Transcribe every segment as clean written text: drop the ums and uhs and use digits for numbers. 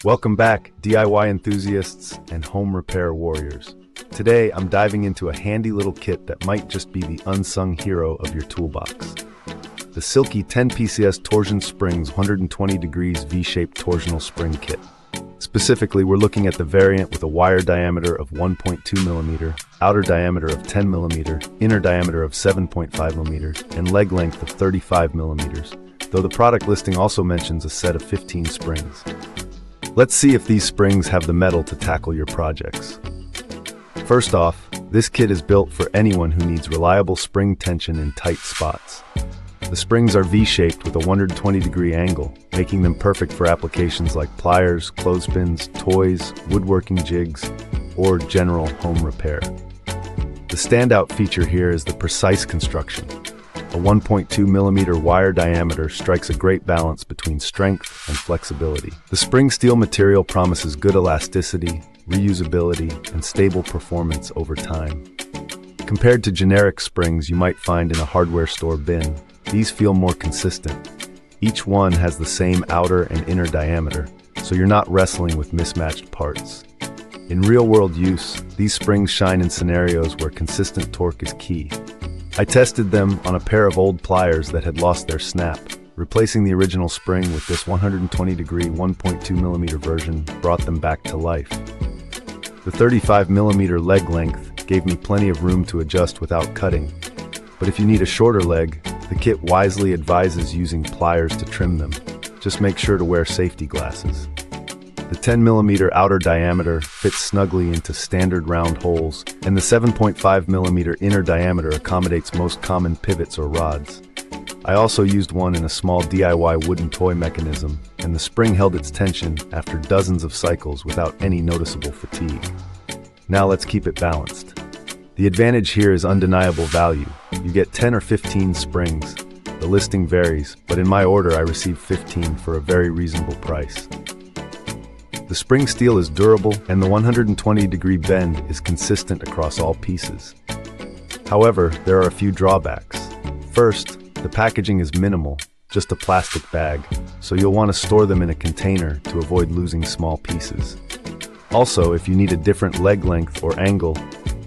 Welcome back, DIY enthusiasts and home repair warriors. Today, I'm diving into a handy little kit that might just be the unsung hero of your toolbox. The Cilky 10pcs Torsion Springs 120 Degrees V-Shaped Torsional Spring Kit. Specifically, we're looking at the variant with a wire diameter of 1.2mm, outer diameter of 10mm, inner diameter of 7.5mm, and leg length of 35mm, though the product listing also mentions a set of 15 springs. Let's see if these springs have the metal to tackle your projects. First off, this kit is built for anyone who needs reliable spring tension in tight spots. The springs are V-shaped with a 120-degree angle, making them perfect for applications like pliers, clothespins, toys, woodworking jigs, or general home repair. The standout feature here is the precise construction. A 1.2mm wire diameter strikes a great balance between strength and flexibility. The spring steel material promises good elasticity, reusability, and stable performance over time. Compared to generic springs you might find in a hardware store bin, these feel more consistent. Each one has the same outer and inner diameter, so you're not wrestling with mismatched parts. In real-world use, these springs shine in scenarios where consistent torque is key. I tested them on a pair of old pliers that had lost their snap. Replacing the original spring with this 120-degree 1.2mm version brought them back to life. The 35mm leg length gave me plenty of room to adjust without cutting, but if you need a shorter leg, the kit wisely advises using pliers to trim them. Just make sure to wear safety glasses. The 10mm outer diameter fits snugly into standard round holes, and the 7.5mm inner diameter accommodates most common pivots or rods. I also used one in a small DIY wooden toy mechanism, and the spring held its tension after dozens of cycles without any noticeable fatigue. Now let's keep it balanced. The advantage here is undeniable value. You get 10 or 15 springs. The listing varies, but in my order I received 15 for a very reasonable price. The spring steel is durable, and the 120-degree bend is consistent across all pieces. However, there are a few drawbacks. First, the packaging is minimal, just a plastic bag, so you'll want to store them in a container to avoid losing small pieces. Also, if you need a different leg length or angle,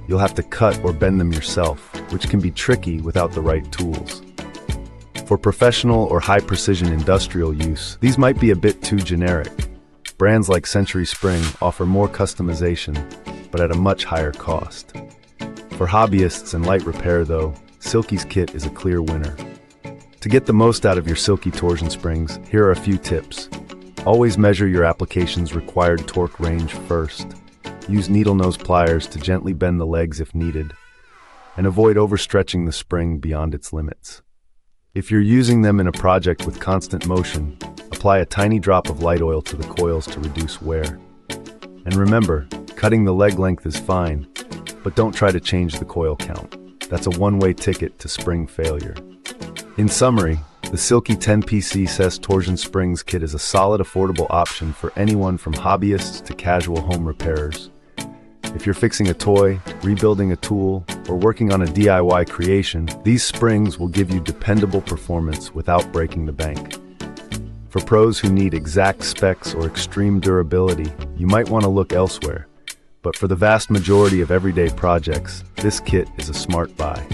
you'll have to cut or bend them yourself, which can be tricky without the right tools. For professional or high-precision industrial use, these might be a bit too generic. Brands like Century Spring offer more customization, but at a much higher cost. For hobbyists and light repair though, Cilky's kit is a clear winner. To get the most out of your Cilky torsion springs, here are a few tips. Always measure your application's required torque range first. Use needle nose pliers to gently bend the legs if needed, and avoid overstretching the spring beyond its limits. If you're using them in a project with constant motion, apply a tiny drop of light oil to the coils to reduce wear. And remember, cutting the leg length is fine, but don't try to change the coil count. That's a one-way ticket to spring failure. In summary, the Cilky 10pcs Torsion Springs kit is a solid, affordable option for anyone from hobbyists to casual home repairers. If you're fixing a toy, rebuilding a tool, or working on a DIY creation, these springs will give you dependable performance without breaking the bank. For pros who need exact specs or extreme durability, you might want to look elsewhere. But for the vast majority of everyday projects, this kit is a smart buy.